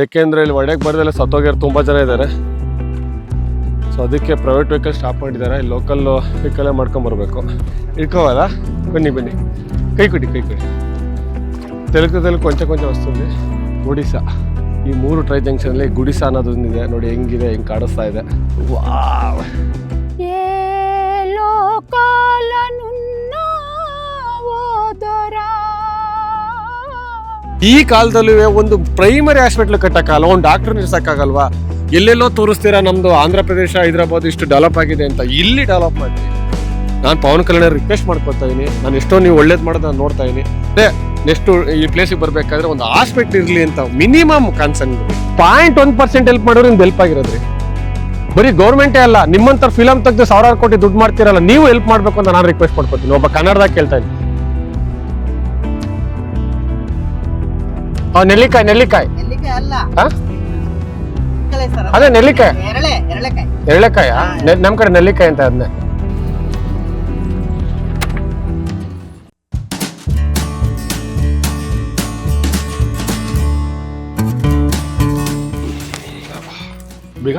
ಏಕೆಂದರೆ ಇಲ್ಲಿ ಒಡೆಗೆ ಬರ್ದಲ್ಲೇ ಸತ್ತೋಗಿರೋ ತುಂಬ ಜನ ಇದ್ದಾರೆ. ಸೊ ಅದಕ್ಕೆ ಪ್ರೈವೇಟ್ ವೆಹಿಕಲ್ ಸ್ಟಾಪ್ ಮಾಡಿದ್ದಾರೆ. ಇಲ್ಲಿ ಲೋಕಲ್ ವೆಹಿಕಲ್ಲೇ ಮಾಡ್ಕೊಂಬರ್ಬೇಕು. ಇಟ್ಕೋವಲ್ಲ, ಬನ್ನಿ ಬನ್ನಿ, ಕೈ ಕೊಡಿ ತೆಲುಗು ಕೊಂಚ ವಸ್ತುಂది ಗುಡಿಸಾ. ಈ 3 ಟ್ರೈ ಜಂಕ್ಷನಲ್ಲಿ ಗುಡಿಸಾ ಅನ್ನೋದೊಂದಿದೆ ನೋಡಿ, ಹೆಂಗಿದೆ, ಹೆಂಗೆ ಕಾಣಿಸ್ತಾ ಇದೆ. ವಾವ್, ಈ ಕಾಲದಲ್ಲಿ ಒಂದು ಪ್ರೈಮರಿ ಹಾಸ್ಪಿಟ್ಲ್ ಕಟ್ಟಕ್ಕಾಗಲ್ಲ, ಒಂದು ಡಾಕ್ಟರ್ ನಿಲ್ಸಕ್ಕಾಗಲ್ವಾ? ಎಲ್ಲೆಲ್ಲೋ ತೋರಿಸ್ತೀರಾ ನಮ್ದು ಆಂಧ್ರ ಪ್ರದೇಶ ಹೈದರಾಬಾದ್ ಇಷ್ಟು ಡೆವಲಪ್ ಆಗಿದೆ ಅಂತ. ಇಲ್ಲಿ ಡೆವಲಪ್ ಮಾಡಿ ನಾನು ಪವನ್ ಕಲ್ಯಾಣ ರಿಕ್ವೆಸ್ಟ್ ಮಾಡ್ಕೊತಾ ಇದೀನಿ. ನಾನು ಎಷ್ಟೋ ನೀವು ಒಳ್ಳೇದು ಮಾಡೋದು ನಾನು ನೋಡ್ತಾ ಇದೀನಿ. ಅದೇ ನೆಕ್ಸ್ಟ್ ಈ ಪ್ಲೇಸಿಗೆ ಬರ್ಬೇಕಾದ್ರೆ ಒಂದು ಹಾಸ್ಪಿಟ್ಲ್ ಇರಲಿ ಅಂತ ಮಿನಿಮಮ್ ಕನ್ಸರ್ನ್. 0.1% ಹೆಲ್ಪ್ ಮಾಡೋರು ನಿಮ್ದು ಹೆಲ್ಪ್ ಆಗಿರೋದ್ರಿ. ಬರೀ ಗೌರ್ಮೆಂಟೇ ಅಲ್ಲ, ನಿಮ್ಮಂತ ಫಿಲಮ್ ತೆಗೆದು 1000 ಕೋಟಿ ದುಡ್ಡು ಮಾಡ್ತಿರಲ್ಲ, ನೀವು ಹೆಲ್ಪ್ ಮಾಡ್ಬೇಕು ಅಂತ ನಾನು ರಿಕ್ವೆಸ್ಟ್ ಮಾಡ್ಕೊತೀನಿ. ಒಬ್ಬ ಕನ್ನಡದಾಗ ಕೇಳ್ತಾ ಇದ್ದೀನಿ. ನೆಲ್ಲಿಕಾಯಿ ಅದೇ ನೆಲ್ಲಿಕಾಯಿ, ಎರಳೆಕಾಯ ನಮ್ ಕಡೆ ನೆಲ್ಲಿಕಾಯಿ ಅಂತ. ಅದನ್ನೇ ಬೇಗ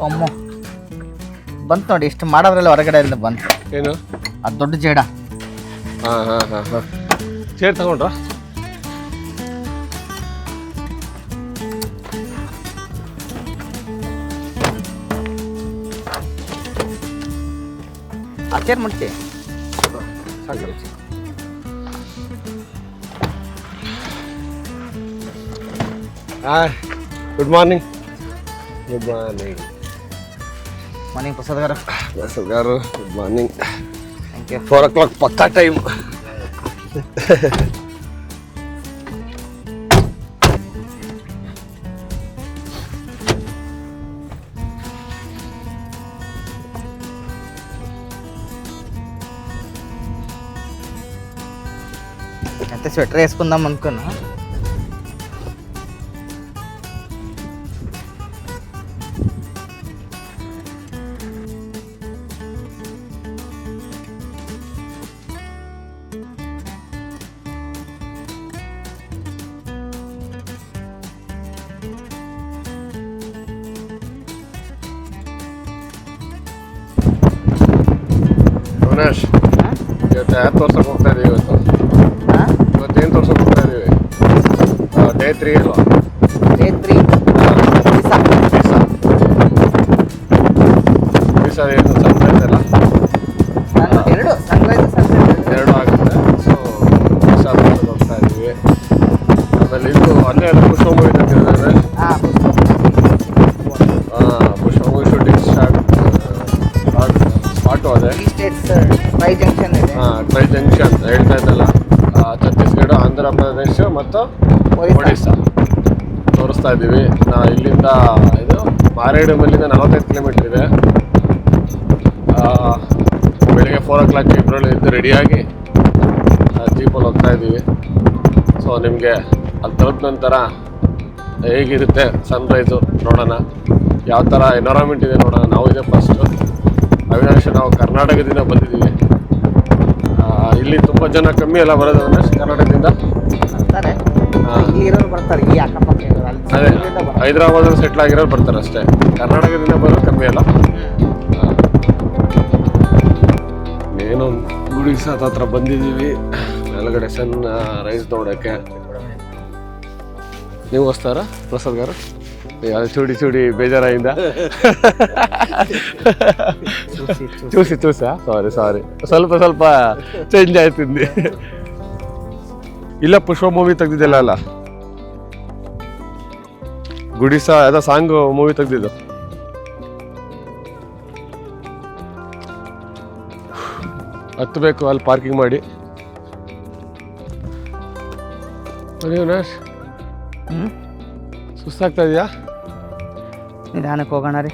ಅಮ್ಮ ಬಂತು ನೋಡಿ, ಇಷ್ಟು ಮಾಡೋದ್ರಲ್ಲಿ ಹೊರಗಡೆಯಿಂದ ಬಂತು. ಏನು ಅದು ದೊಡ್ಡ ಜೇಡ. ಚೇರ್ ತಗೊಂಡ್ರ? ಆ ಚೇರ್ ಮುಟ್ಟಿ good morning. Morning Prasad garu, good morning. Thank you. 4 o'clock ಪಕ್ಕಾ ಟೈಮ್. అయితే స్వెటర్ వేసుకుందాం అనుకున్నా. ಗಣೇಶ್, ಇವತ್ತು ಯಾರು ತೋರ್ಸಕ್ಕೆ ಹೋಗ್ತಾ ಇದೀವಿ? ಇವತ್ತೇನು ತೋರ್ಸಕ್ಕೆ ಹೋಗ್ತಾ ಇದೀವಿ? ಡೇ 3 ಅಲ್ವಾ? ಡೇ 3 ವೀಸಾ ಏನು ಸನ್ರೈಸ್ ಅಲ್ಲ? ಎರಡು ಸನ್ರೈಸ್ ಎರಡು ಆಗುತ್ತೆ. ಸೊ ವೀಸಾ ತೋರ್ಸಕ್ಕೆ ಹೋಗ್ತಾ ಇದೀವಿ. ಆಮೇಲೆ ಇದು ಅಲ್ಲೇ ಪುಷ್ಪ ಮೂವಿ ತಂದಿದ್ದಾರೆ. ಪುಷ್ಪ ಮೂವಿ ಶೂಟಿಂಗ್ ಸ್ಪಾಟು ಅದೇ. ಟ್ರೈ ಜಂಕ್ಷನ್ ಇದೆ. ಟ್ರೈ ಜಂಕ್ಷನ್ ಹೇಳ್ತಾ ಇದ್ದಲ್ಲ, ಛತ್ತೀಸ್ಗಢ, ಆಂಧ್ರ ಪ್ರದೇಶ ಮತ್ತು ಒಡಿಸ್ಸಾ ತೋರಿಸ್ತಾ ಇದ್ದೀವಿ. ಇಲ್ಲಿಂದ ಇದು ಮಾರೇಡುಮಲ್ಲಿಂದ 45 ಕಿಲೋಮೀಟ್ರ್ ಇದೆ. ಬೆಳಿಗ್ಗೆ 4 o'clock ಇಬ್ಬರಲ್ಲಿ ಇದ್ದು ರೆಡಿಯಾಗಿ ಜೀಪಲ್ಲಿ ಹೋಗ್ತಾ ಇದ್ದೀವಿ. ಸೊ ನಿಮಗೆ ಅಲ್ಲಿ ತಲುಪಿದ ನಂತರ ಹೇಗಿರುತ್ತೆ ಸನ್ರೈಸು ನೋಡೋಣ, ಯಾವ ಥರ ಎನ್ವೈರನ್ಮೆಂಟ್ ಇದೆ ನೋಡೋಣ. ನಾವು ಇದೆ ಫಸ್ಟು ಅವಿನಾಶ್, ನಾವು ಕರ್ನಾಟಕದಿಂದ ಬಂದಿದ್ದೀವಿ. ಇಲ್ಲಿ ತುಂಬ ಜನ ಕಮ್ಮಿ ಎಲ್ಲ ಬರೋದು ಅವಿನಾಶ್ ಕರ್ನಾಟಕದಿಂದ ಬರ್ತಾರೆ. ಈ ಅಕ್ಕಪಕ್ಕ ಅದೇ ಹೈದರಾಬಾದಲ್ಲಿ ಸೆಟ್ಲ್ ಆಗಿರೋರು ಬರ್ತಾರೆ ಅಷ್ಟೇ, ಕರ್ನಾಟಕದಿಂದ ಬರೋದು ಕಮ್ಮಿ ಅಲ್ಲ. ಏನೋ ಗುಡಿಸಾ ಹತ್ರ ಬಂದಿದ್ದೀವಿ, ಮೇಲ್ಗಡೆ ಸಣ್ಣ ರೈಸ್ ನೋಡೋಕ್ಕೆ. ನೀವು ವಸ್ತಾರ ಪ್ರಸಾದ್ ಗಾರು? ಚೂಡಿ ಬೇಜಾರಾಯಿಂದ ಚೂಸಾ? ಸಾರಿ ಸ್ವಲ್ಪ ಚೇಂಜ್ ಆಯ್ತಿದ್ದೆ. ಇಲ್ಲ ಪುಷ್ಪ ಮೂವಿ ತೆಗ್ದಿದ್ದಿಲ್ಲ ಅಲ್ಲ, ಗುಡಿಸಾ ಯಾವುದೋ ಸಾಂಗ್ ಮೂವಿ ತೆಗ್ದಿದ್ದು. ಹತ್ತಬೇಕು, ಅಲ್ಲಿ ಪಾರ್ಕಿಂಗ್ ಮಾಡಿ. ಸುಸ್ತಾಗ್ತಾ ಇದೆಯಾ? ನಿಧಾನಕ್ಕೆ ಹೋಗೋಣ ರೀ.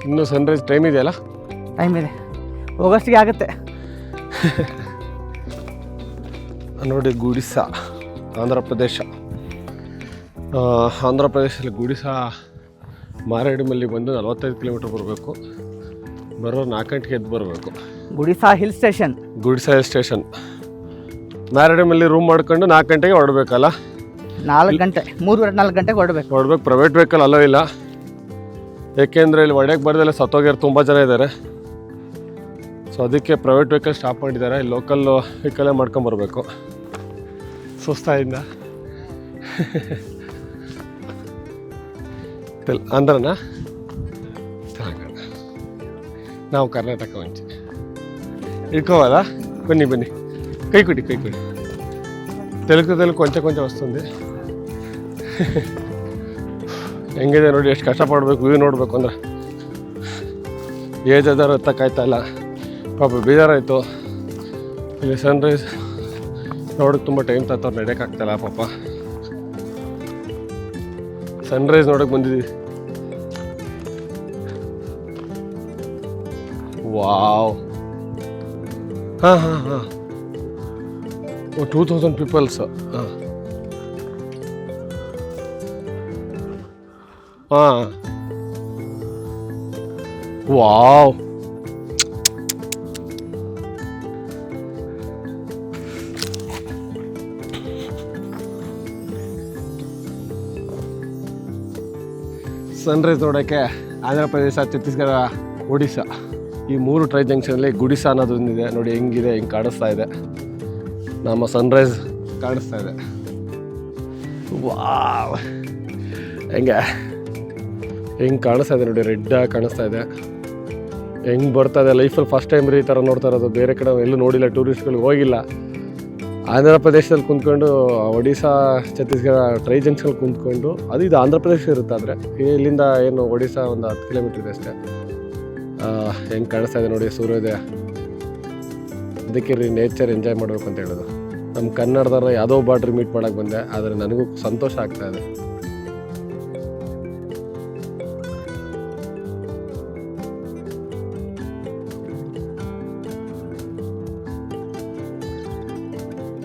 ಇನ್ನೂ ಸನ್ರೈಸ್ ಟೈಮ್ ಇದೆಯಲ್ಲ? ಟೈಮ್ ಇದೆ, ಹೋಗೋಷ್ಟಿಗೆ ಆಗುತ್ತೆ. ನೋಡಿ ಗುಡಿಸಾ, ಆಂಧ್ರ ಪ್ರದೇಶ. ಆಂಧ್ರ ಪ್ರದೇಶದಲ್ಲಿ ಗುಡಿಸಾ ಮಾರೇಡುಮಲ್ಲಿ ಬಂದು 45 ಕಿಲೋಮೀಟ್ರ್ ಬರಬೇಕು. ಬರೋರು 4 ಗಂಟೆಗೆ ಎದ್ದು ಬರಬೇಕು. Gudisa hill station. Gudisa hill station. ಮ್ಯಾರಡಮಲ್ಲಿ ರೂಮ್ ಮಾಡ್ಕೊಂಡು 4 ಗಂಟೆಗೆ ಹೊರಡ್ಬೇಕಲ್ಲ. 4 ಗಂಟೆ 3-4 ಗಂಟೆಗೆ ಹೊರಡ್ಬೇಕು. ಪ್ರೈವೇಟ್ ವೆಹಿಕಲ್ ಅಲ್ಲೋ ಇಲ್ಲ, ಏಕೆಂದರೆ ಇಲ್ಲಿ ಒಡೆಯಕ್ಕೆ ಬರ್ದಲ್ಲ ಸತ್ತೋಗ್ಯಾರು ತುಂಬ ಜನ ಇದ್ದಾರೆ. ಸೊ ಅದಕ್ಕೆ ಪ್ರೈವೇಟ್ ವೆಹಿಕಲ್ ಸ್ಟಾಪ್ ಮಾಡಿದ್ದಾರೆ. ಇಲ್ಲಿ ಲೋಕಲ್ ವೆಹಿಕಲ್ಲೇ ಮಾಡ್ಕೊಂಬರ್ಬೇಕು ಸುಸ್ತಾಯಿಂದ. ಅಂದ್ರನಾ ತೆಲಂಗಾಣ, ನಾವು ಕರ್ನಾಟಕ ಮುಂಚೆ ಇಟ್ಕೋವಲ್ಲ. ಬನ್ನಿ ಕೈ ಕೊಡಿ. ತೆಲುಗು ಕೊಂಚ ವಸ್ತುಂది. ಹೆಂಗಿದೆ ನೋಡಿ, ಎಷ್ಟು ಕಷ್ಟಪಡಬೇಕು ವ್ಯೂ ನೋಡಬೇಕು ಅಂದ್ರೆ. ಏಜ್ ಆದವ್ರು ಎತ್ತಕ್ಕಾಯ್ತಾ ಇಲ್ಲ, ಪಾಪ ಬೇಜಾರಾಯಿತು. ಇಲ್ಲಿ ಸನ್ರೈಸ್ ನೋಡೋಕೆ ತುಂಬ ಟೈಮ್ ತತ್ತವ್ರು ನಡೆಯೋಕ್ಕಾಗ್ತಾಯಿಲ್ಲ ಪಾಪ. ಸನ್ರೈಸ್ ನೋಡೋಕೆ ಬಂದಿದ್ದೀವಿ. ವಾವ್, ಹಾಂ 2000 ಪೀಪಲ್ಸ್. ಹಾಂ ವಾವ್, ಸನ್ರೈಸ್ ನೋಡೋಕ್ಕೆ ಆಂಧ್ರ ಪ್ರದೇಶ, ಛತ್ತೀಸ್ಗಢ, ಒಡಿಸ್ಸಾ ಈ 3 ಟ್ರೈ ಜಂಕ್ಷನಲ್ಲಿ ಗುಡಿಸಾ ಅನ್ನೋದೊಂದಿದೆ. ನೋಡಿ ಹೆಂಗಿದೆ, ಹೆಂಗೆ ಕಾಣಿಸ್ತಾ ಇದೆ, ನಮ್ಮ ಸನ್ರೈಸ್ ಕಾಣಿಸ್ತಾ ಇದೆ. ವಾವ್, ಹೆಂಗೆ ಕಾಣಿಸ್ತಾ ಇದೆ ನೋಡಿ, ರೆಡ್ಡಾಗಿ ಕಾಣಿಸ್ತಾ ಇದೆ. ಹೆಂಗೆ ಬರ್ತಾ ಇದೆ, ಲೈಫಲ್ಲಿ ಫಸ್ಟ್ ಟೈಮ್ ಈ ಥರ ನೋಡ್ತಾ ಇರೋದು. ಬೇರೆ ಕಡೆ ಎಲ್ಲೂ ನೋಡಿಲ್ಲ, ಟೂರಿಸ್ಟ್ಗಳಿಗೆ ಹೋಗಿಲ್ಲ. ಆಂಧ್ರ ಪ್ರದೇಶದಲ್ಲಿ ಕುಂತ್ಕೊಂಡು ಒಡಿಸ್ಸಾ, ಛತ್ತೀಸ್ಗಢ ಟ್ರೈ ಜಂಕ್ಷನ್ ಕುಂತ್ಕೊಂಡು, ಇದು ಆಂಧ್ರ ಪ್ರದೇಶ ಇರುತ್ತೆ. ಆದರೆ ಇಲ್ಲಿಂದ ಏನು ಒಡಿಸ್ಸಾ ಒಂದು 10 ಕಿಲೋಮೀಟ್ರ್ ಇದೆ ಅಷ್ಟೇ. ಹೆಂಗೆ ಕಾಣಿಸ್ತಾ ಇದೆ ನೋಡಿ ಸೂರ್ಯೋದಯ. ಅದಕ್ಕೆ ನೇಚರ್ ಎಂಜಾಯ್ ಮಾಡಬೇಕು ಅಂತ ಹೇಳೋದು. ನಮ್ಮ ಕನ್ನಡದವ್ರ ಯಾವುದೋ ಬಾರ್ಡ್ರ್ ಮೀಟ್ ಮಾಡೋಕ್ಕೆ ಬಂದೆ, ಆದರೆ ನನಗೂ ಸಂತೋಷ ಆಗ್ತಾ ಇದೆ.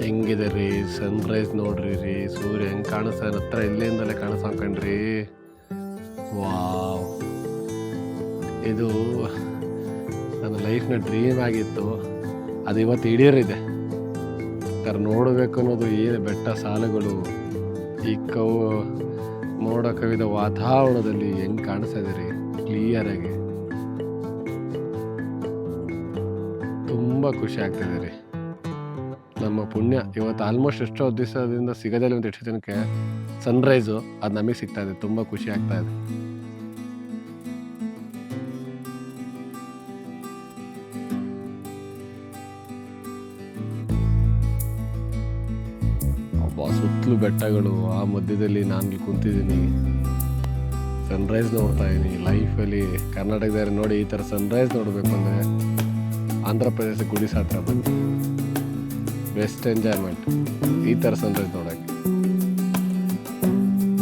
ಹೆಂಗಿದೆ ರೀ ಸನ್ರೈಸ್, ನೋಡ್ರಿ ರೀ ಸೂರ್ಯ ಹೆಂಗೆ ಕಾಣಿಸ್ತಾ ಇದೆ ಹತ್ರ, ಇಲ್ಲಿಂದಲೇ ಕಾಣಿಸ್ಕೊಂಡ್ರಿ. ವಾವ್, ಇದು ನನ್ನ ಲೈಫ್ನ ಡ್ರೀಮ್ ಆಗಿತ್ತು, ಅದು ಇವತ್ತು ಈಡೇರಿದೆ. ನೋಡಬೇಕು ಅನ್ನೋದು ಏನು ಬೆಟ್ಟ ಸಾಲುಗಳು, ಈ ಮೋಡ ಕವಿದ ವಾತಾವರಣದಲ್ಲಿ ಹೆಂಗೆ ಕಾಣಿಸ್ತಾ ಇದೆ ರೀ ಕ್ಲಿಯರಾಗಿ. ತುಂಬ ಖುಷಿ ಆಗ್ತಾಯಿದೆ ರೀ. ನಮ್ಮ ಪುಣ್ಯ ಇವತ್ತು ಆಲ್ಮೋಸ್ಟ್ ಎಷ್ಟೋ ದಿವಸದಿಂದ ಸಿಗೋದಿಲ್ಲ ಒಂದು ಎಷ್ಟು ಜನಕ್ಕೆ ಸನ್ರೈಸು, ಅದು ನಮಗೆ ಸಿಗ್ತಾ ಇದೆ. ತುಂಬ ಖುಷಿ ಆಗ್ತಾ ಇದೆ. ಸುತ್ತಲೂ ಬೆಟ್ಟಗಳು, ಆ ಮಧ್ಯದಲ್ಲಿ ನಾನು ಕುಂತಿದ್ದೀನಿ, ಸನ್ರೈಸ್ ನೋಡ್ತಾ ಇದ್ದೀನಿ. ಲೈಫಲ್ಲಿ ಕರ್ನಾಟಕದಲ್ಲಿ ನೋಡಿ ಈ ಥರ ಸನ್ರೈಸ್ ನೋಡಬೇಕು ಅಂದರೆ ಆಂಧ್ರ ಪ್ರದೇಶ ಗುಡಿಸಾ ಹತ್ರ ಬಂದು ಬೆಸ್ಟ್ ಎಂಜಾಯ್ಮೆಂಟ್. ಈ ಥರ ಸನ್ರೈಸ್ ನೋಡೋಕ್ಕೆ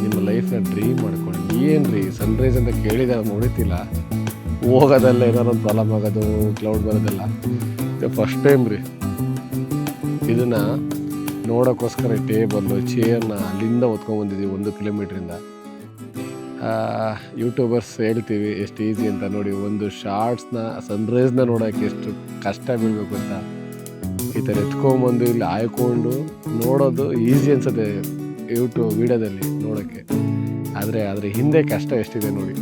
ನಿಮ್ಮ ಲೈಫ್ನ ಡ್ರೀಮ್ ಮಾಡ್ಕೊಳ್ಳಿ. ಏನು ರೀ ಸನ್ರೈಸ್ ಅಂತ ಕೇಳಿದ ನೋಡಿತಿಲ್ಲ, ಹೋಗೋದಲ್ಲ ಏನಾದ್ರು ಒಂದು ಪ್ರಾಬ್ಲಮ್ ಆಗೋದು, ಕ್ಲೌಡ್ ಬರೋದೆಲ್ಲ ಫಸ್ಟ್ ಟೈಮ್ ರೀ. ಇದನ್ನು ನೋಡೋಕ್ಕೋಸ್ಕರ ಟೇಬಲ್ಲು ಚೇರ್ನ ಅಲ್ಲಿಂದ ಹೊತ್ಕೊಂಡ್ಬಂದಿದ್ದೀವಿ 1 ಕಿಲೋಮೀಟ್ರಿಂದ. ಯೂಟ್ಯೂಬರ್ಸ್ ಹೇಳ್ತೀವಿ ಎಷ್ಟು ಈಸಿ ಅಂತ, ನೋಡಿ ಒಂದು ಶಾರ್ಟ್ಸ್ನ ಸನ್ರೈಸ್ನ ನೋಡೋಕ್ಕೆ ಎಷ್ಟು ಕಷ್ಟ ಬೀಳಬೇಕು ಅಂತ. ಈ ಥರ ಎತ್ಕೊಂಬಂದು ಇಲ್ಲಿ ಆಯ್ಕೊಂಡು ನೋಡೋದು ಈಸಿ ಅನ್ಸುತ್ತೆ ಯೂಟ್ಯೂಬ್ ವೀಡಿಯೋದಲ್ಲಿ ನೋಡೋಕ್ಕೆ, ಆದರೆ ಹಿಂದೆ ಕಷ್ಟ ಎಷ್ಟಿದೆ ನೋಡಿ.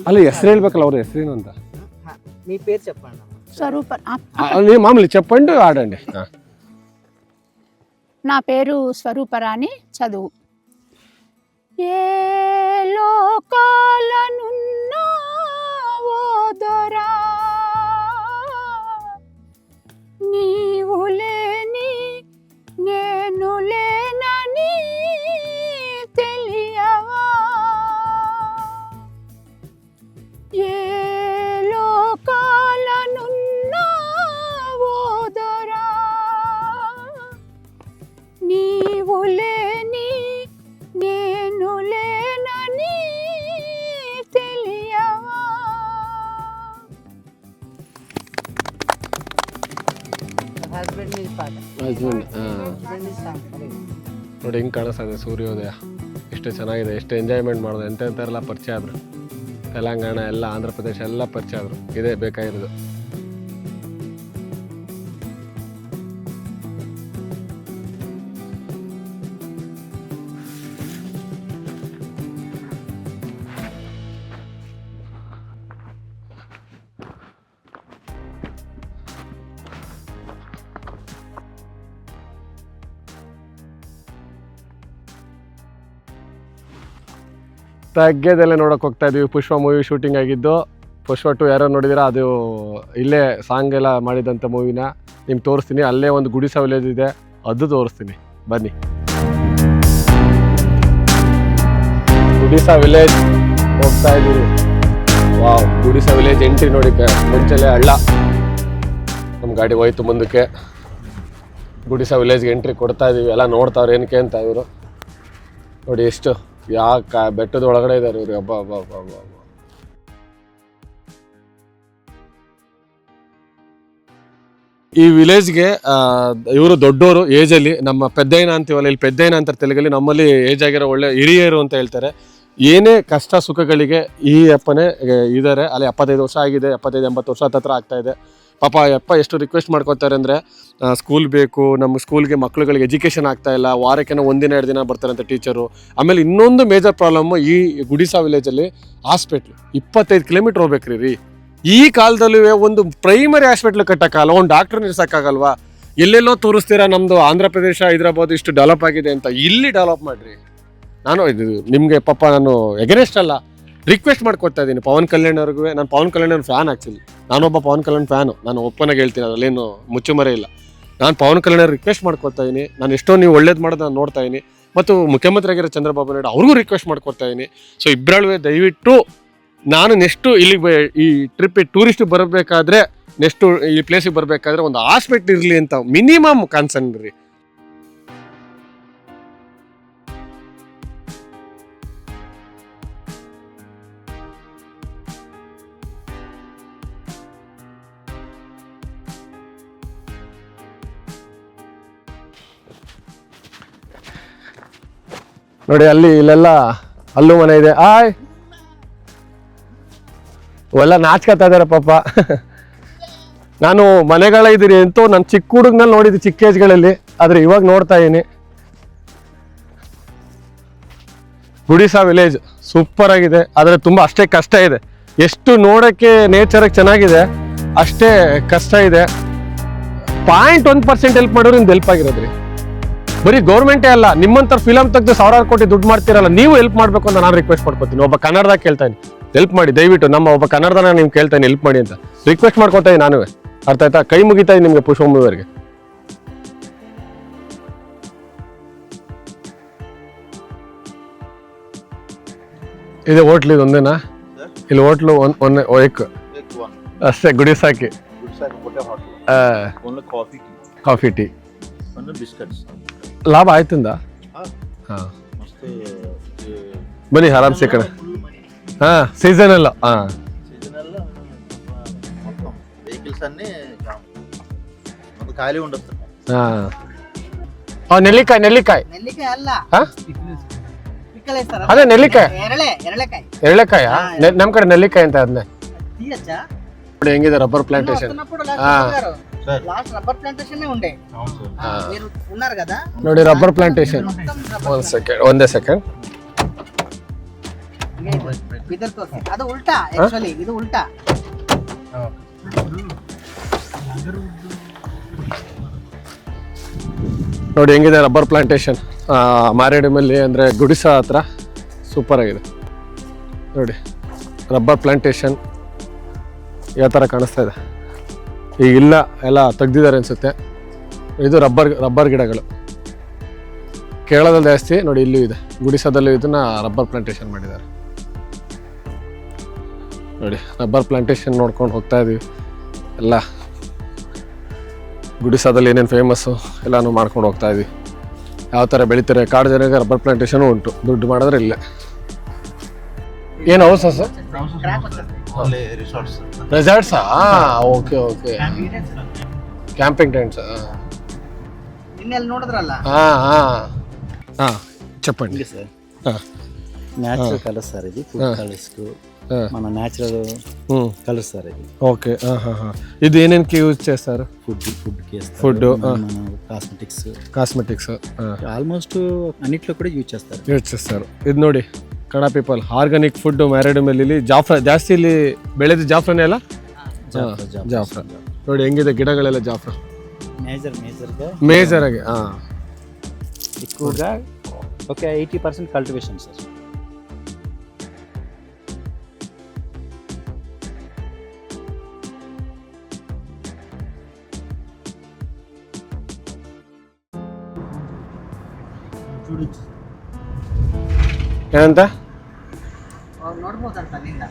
అలా ಹೆಸರು ಹೇಳ್ಬೇಕಲ್ಲ ಅವ್ರ ಹೆಸರೇನು ಅಂತ. మీ పేరు చెప్పండి. స్వరూప మామూలు చెప్పండి ఆడండి. నా పేరు స్వరూపరాణి. చదువు ఏ లోకాలనున్నావో దొరా నీవు లేని నేను లే ಹಸ್ಬೆಂಡ್. ನೋಡಿ ಹೆಂಗೆ ಕಾಣಿಸ್ತಾ ಇದೆ ಸೂರ್ಯೋದಯ, ಎಷ್ಟು ಚೆನ್ನಾಗಿದೆ, ಎಷ್ಟು ಎಂಜಾಯ್ಮೆಂಟ್ ಮಾಡೋದು. ಎಂತೆಂಥವ್ರೆಲ್ಲ ಪರಿಚಯ ಆದರು, ತೆಲಂಗಾಣ ಎಲ್ಲ, ಆಂಧ್ರ ಪ್ರದೇಶ ಎಲ್ಲ ಪರಿಚಯ ಆದರು. ಇದೇ ಬೇಕಾಗಿರೋದು. ತಗ್ಗದಲ್ಲೇ ನೋಡೋಕೆ ಹೋಗ್ತಾ ಇದೀವಿ. ಪುಷ್ಪ ಮೂವಿ ಶೂಟಿಂಗ್ ಆಗಿದ್ದು. ಪುಷ್ಪ 2 ಯಾರೋ ನೋಡಿದಿರಾ, ಅದು ಇಲ್ಲೇ ಸಾಂಗ್ ಎಲ್ಲ ಮಾಡಿದಂಥ ಮೂವಿನ ನಿಮ್ಗೆ ತೋರಿಸ್ತೀನಿ. ಅಲ್ಲೇ ಒಂದು ಗುಡಿಸ ವಿಲೇಜ್ ಇದೆ, ಅದು ತೋರಿಸ್ತೀನಿ, ಬನ್ನಿ. ಗುಡಿಸ ವಿಲೇಜ್ ಹೋಗ್ತಾ ಇದೀವಿ. ವಾವ್, ಗುಡಿಸ ವಿಲೇಜ್ ಎಂಟ್ರಿ ನೋಡಿ, ಮುಂಚೆಲೆ ಹಳ್ಳ. ನಮ್ಮ ಗಾಡಿ ಹೋಯ್ತು ಮುಂದಕ್ಕೆ. ಗುಡಿಸ ವಿಲೇಜ್ಗೆ ಎಂಟ್ರಿ ಕೊಡ್ತಾ ಇದೀವಿ. ಎಲ್ಲ ನೋಡ್ತಾವ್ರು ಏನಕ್ಕೆ ಅಂತ ಇವರು. ನೋಡಿ ಎಷ್ಟು ಯಾಕೆ ಬೆಟ್ಟದ ಒಳಗಡೆ ಇದ್ದಾರೆ ಇವ್ರು. ಹಬ್ಬ ಹಬ್ಬ ಹಬ್ಬ ಹಬ್ಬ. ಈ ವಿಲೇಜ್ಗೆ ಇವರು ದೊಡ್ಡವರು ಏಜಲ್ಲಿ. ನಮ್ಮ ಪೆದ್ದಯ್ಯನ ಅಂತೀವಲ್ಲ, ಇಲ್ಲಿ ಪೆದ್ದಯ್ಯನ ಅಂತಾರೆ ತೆಲುಗಲ್ಲಿ, ನಮ್ಮಲ್ಲಿ ಏಜ್ ಆಗಿರೋ ಒಳ್ಳೆ ಹಿರಿಯರು ಅಂತ ಹೇಳ್ತಾರೆ. ಏನೇ ಕಷ್ಟ ಸುಖಗಳಿಗೆ ಈ ಅಪ್ಪನೇ ಇದ್ದಾರೆ. ಅಲ್ಲಿ 75 ವರ್ಷ ಆಗಿದೆ, 75-80 ವರ್ಷ ಹತ್ರ ಆಗ್ತಾ ಇದೆ. ಪಾಪ ಅಪ್ಪ ಎಷ್ಟು ರಿಕ್ವೆಸ್ಟ್ ಮಾಡ್ಕೊತಾರೆ ಅಂದರೆ, ಸ್ಕೂಲ್ ಬೇಕು, ನಮ್ಮ ಸ್ಕೂಲ್ಗೆ ಮಕ್ಳುಗಳಿಗೆ ಎಜುಕೇಷನ್ ಆಗ್ತಾ ಇಲ್ಲ, ವಾರಕ್ಕೆ 1 ದಿನ 2 ದಿನ ಬರ್ತಾರಂತೆ ಟೀಚರು. ಆಮೇಲೆ ಇನ್ನೊಂದು ಮೇಜರ್ ಪ್ರಾಬ್ಲಮ್ಮು, ಈ ಗುಡಿಸಾ ವಿಲೇಜಲ್ಲಿ ಹಾಸ್ಪಿಟ್ಲು 25 ಕಿಲೋಮೀಟ್ರ್ ಹೋಗ್ಬೇಕ್ರಿ ರೀ. ಈ ಕಾಲದಲ್ಲಿ ಒಂದು ಪ್ರೈಮರಿ ಹಾಸ್ಪಿಟ್ಲ್ ಕಟ್ಟೋಕ್ಕಲ್ಲ, ಒಂದು ಡಾಕ್ಟರ್ ನಿಲ್ಸೋಕ್ಕಾಗಲ್ವಾ? ಎಲ್ಲೆಲ್ಲೋ ತೋರಿಸ್ತೀರಾ ನಮ್ಮದು ಆಂಧ್ರ ಪ್ರದೇಶ ಹೈದರಾಬಾದ್ ಇಷ್ಟು ಡೆವಲಪ್ ಆಗಿದೆ ಅಂತ. ಇಲ್ಲಿ ಡೆವಲಪ್ ಮಾಡಿರಿ. ನಾನು ಇದು ನಿಮಗೆ ಪಾಪ ನಾನು ಎಗನೆಸ್ಟ್ ಅಲ್ಲ, ರಿಕ್ವೆಸ್ಟ್ ಮಾಡ್ಕೊತಾ ಇದ್ದೀನಿ ಪವನ್ ಕಲ್ಯಾಣ್ ಅವ್ರಿಗೂ. ನಾನು ಪವನ್ ಕಲ್ಯಾಣ್ ಅವ್ರ ಫ್ಯಾನ್. ಆ್ಯಕ್ಚುಲಿ ನಾನೊಬ್ಬ ಪವನ್ ಕಲ್ಯಾಣ್ ಫ್ಯಾನು, ನಾನು ಒಪ್ಪನಾಗಿ ಹೇಳ್ತೀನಿ, ಅದರಲ್ಲೇನು ಮುಚ್ಚುಮರೆ ಇಲ್ಲ. ನಾನು ಪವನ್ ಕಲ್ಯಾಣ್ ಅವ್ರಿಗೆ ರಿಕ್ವೆಸ್ಟ್ ಮಾಡ್ಕೊತಾ ಇದ್ದೀನಿ. ನಾನು ಎಷ್ಟೋ ನೀವು ಒಳ್ಳೇದು ಮಾಡೋದು ನಾನು ನೋಡ್ತಾ ಇದ್ದೀನಿ. ಮತ್ತು ಮುಖ್ಯಮಂತ್ರಿ ಆಗಿರೋ ಚಂದ್ರಬಾಬು ನಾಯ್ಡು ಅವ್ರಿಗೂ ರಿಕ್ವೆಸ್ಟ್ ಮಾಡ್ಕೊತಾ ಇದ್ದೀನಿ. ಸೊ ಇಬ್ಬರಳುವೆ ದಯವಿಟ್ಟು ನಾನು ನೆಕ್ಸ್ಟು ಇಲ್ಲಿಗೆ ಈ ಟ್ರಿಪ್ ಟೂರಿಸ್ಟ್ ಬರಬೇಕಾದ್ರೆ, ನೆಕ್ಸ್ಟು ಈ ಪ್ಲೇಸಿಗೆ ಬರಬೇಕಾದ್ರೆ ಒಂದು ಹಾಸ್ಪಿಟ್ಲ್ ಇರಲಿ ಅಂತ ಮಿನಿಮಮ್ ಕನ್ಸರ್ನ್ ರೀ. ನೋಡಿ ಅಲ್ಲಿ ಇಲ್ಲೆಲ್ಲ ಅಲ್ಲೂ ಮನೆ ಇದೆ. ಅವೆಲ್ಲ ನಾಚ್ಕೊತಾ ಇದಾರೆ ಪಾಪ. ನಾನು ಮನೆಗಳ ಇದ್ದೀರಿ ಅಂತೂ ನಾನು ಚಿಕ್ಕ ಹುಡುಗನಲ್ಲಿ ನೋಡಿದ್ದೆ, ಚಿಕ್ಕ ಏಜ್ಗಳಲ್ಲಿ. ಆದರೆ ಇವಾಗ ನೋಡ್ತಾ ಇದ್ದೀನಿ. ಗುಡಿಸಾ ವಿಲೇಜ್ ಸೂಪರ್ ಆಗಿದೆ, ಆದರೆ ತುಂಬ ಅಷ್ಟೇ ಕಷ್ಟ ಇದೆ. ಎಷ್ಟು ನೋಡೋಕ್ಕೆ ನೇಚರಾಗಿ ಚೆನ್ನಾಗಿದೆ, ಅಷ್ಟೇ ಕಷ್ಟ ಇದೆ. 0.1% ಹೆಲ್ಪ್ ಮಾಡೋರು ಇಂದು ಹೆಲ್ಪ್ ಆಗಿರೋದ್ರಿ. ಬರೀ ಗೌರ್ಮೆಂಟೇ ಅಲ್ಲ, ನಿಮ್ಮಂಥವ್ರು ಫಿಲಮ್ ತೆಗೆದು 1000 ಕೋಟಿ ದುಡ್ಡು ಮಾಡ್ತಿರಲ್ಲ, ನೀವು ಹೆಲ್ಪ್ ಮಾಡಬೇಕು ಅಂತ ನಾನು ರಿಕ್ವೆಸ್ಟ್ ಮಾಡ್ಕೊತೀನಿ. ಒಬ್ಬ ಕನ್ನಡದಾಗ ಕೇಳ್ತಾನೆ, ಹೆಲ್ಪ್ ಮಾಡಿ ದಯವಿಟ್ಟು. ನಮ್ಮ ಒಬ್ಬ ಕನ್ನಡದನ ನಿಮ್ಗೆ ಕೇಳ್ತಾನೆ, ಹೆಲ್ಪ್ ಮಾಡಿ ಅಂತ ರಿಕ್ವೆಸ್ಟ್ ಮಾಡ್ಕೊತಾ ಇದ್ದೀನಿ ನಾನು. ಅರ್ಥ ಆಯ್ತಾ? ಕೈ ಮುಗಿತಾ ಇದ್ದೀನಿ ನಿಮಗೆ ಪುಷ್ಪ ಮೂವಿಯವರಿಗೆ. ಇದೆ ಹೋಟ್ಲ್, ಇದು ಒಂದೇನಾ? ಇಲ್ಲಿ ಹೋಟ್ಲು ಒಂದೇ ಅಷ್ಟೇ, ಗುಡಿಸಾಕಿ ಕಾಫಿ ಟೀ ಲಾಭ ಆಯ್ತಂದ. ಹಾಂ ಬನ್ನಿ ಆರಾಮ್ಸೆ ಕಡೆ. ಹಾಂ సీజనల్ వెహికల్స్ అన్ని ಒಂದು ಖಾಲಿ ఉండొచ్చు. నెల్లికాయ నెల్లికాయ అಲ್ಲ ಅದೇ ನೆಲ್ಲಿಕಾಯಿ, ಎರಳೆಕಾಯ. ನಮ್ಮ ಕಡೆ ನೆಲ್ಲಿಕಾಯಿ ಅಂತ ಅದನ್ನೇ. ನೋಡಿ ಹೆಂಗಿದೆ ರಬ್ಬರ್ ಪ್ಲಾಂಟೇಶನ್. రబ్బర్ ప్లాంటేషన్ ఉండే మీరు ఉన్నారు కదా. ನೋಡಿ ರಬ್ಬರ್ ಪ್ಲಾಂಟೇಶನ್. ಒಂದೇ ಸೆಕೆಂಡ್. ಅದು ಉಲ್ಟಾ, ಆಕ್ಚುಲಿ ಇದು ಉಲ್ಟಾ. ನೋಡಿ ಹೆಂಗಿದೆ ರಬ್ಬರ್ ಪ್ಲಾಂಟೇಶನ್ ಮಾರೇಡಿಮಲ್ಲಿ, ಅಂದರೆ ಗುಡಿಸಾ ಹತ್ರ. ಸೂಪರ್ ಆಗಿದೆ ನೋಡಿ ರಬ್ಬರ್ ಪ್ಲಾಂಟೇಶನ್. ಯಾವ ಥರ ಕಾಣಿಸ್ತಾ ಇದೆ ಈಗ? ಇಲ್ಲ, ಎಲ್ಲ ತೆಗ್ದಿದ್ದಾರೆ ಅನಿಸುತ್ತೆ. ಇದು ರಬ್ಬರ್ ಗಿಡಗಳು ಕೇರಳದಲ್ಲಿ ಜಾಸ್ತಿ. ನೋಡಿ ಇಲ್ಲೂ ಇದೆ, ಗುಡಿಸಾದಲ್ಲೂ ಇದನ್ನ ರಬ್ಬರ್ ಪ್ಲಾಂಟೇಶನ್ ಮಾಡಿದ್ದಾರೆ. ನೋಡಿ ರಬ್ಬರ್ ಪ್ಲಾಂಟೇಶನ್ ನೋಡ್ಕೊಂಡು ಹೋಗ್ತಾ ಇದೀವಿ. ಎಲ್ಲ ಗುಡಿಸಾದಲ್ಲಿ ಏನೇನು ಫೇಮಸ್ಸು ಎಲ್ಲನೂ ಮಾಡ್ಕೊಂಡು ಹೋಗ್ತಾ ಇದೀವಿ. ಯಾವ ಥರ ಬೆಳಿತಾರೆ, ಕಾಡು ಜನರಿಗೆ ರಬ್ಬರ್ ಪ್ಲಾಂಟೇಶನು ಉಂಟು. ದುಡ್ಡು ಮಾಡಿದ್ರೆ ಇಲ್ಲೇ. ಏನು ಹೌಸ ಸರ್? ರೆಸಾರ್ಟ್ಸಾ? Okay okay. Camping tents. ಗಿಣ್ಣೆಲ್ಲಿ ನೋಡಿದ್ರಲ್ಲ ಹಾ ಹಾ ಹಾ చెప్పండి సార్ ಹಾ న్యాచురల్ కలర్స్ సార్ ఇది ఫుడ్ కలర్స్ ಹಾ మన న్యాచురల్ ಹ್ಮ್ కలర్స్ సార్ ఇది ఓకే ఇది ఏనేనికి యూజ్ చేస్తారు ఫుడ్కి Food, మన కాస్మెటిక్స్ కాస్మెటిక్స్ ఆల్మోస్ట్ అన్నిట్లో కూడా యూజ్ చేస్తారు ಯೂಸ್ చేస్తారు ಇದು ನೋಡಿ Kannada people organic food married ಮೇಲೆ ಇಲ್ಲಿ ಜಾಸ್ತಿ ಇಲ್ಲಿ ಬೆಳೆದ ಜಾಫ್ರನೇ ಅಲ್ಲ ಜಾಫ್ರ ನೋಡಿ ಹೆಂಗಿದೆ ಗಿಡಗಳೆಲ್ಲ ಜಾಫ್ರ మేజర్గా ಮೇಜರ್ ಆಗಿ ಹಾ ఎక్కువగా ఒక 80% కల్టివేషన్ సార్ ಏನಂತ ನೋಡ್ಬೋದಂತ ಅಲ್ಲಿಂದ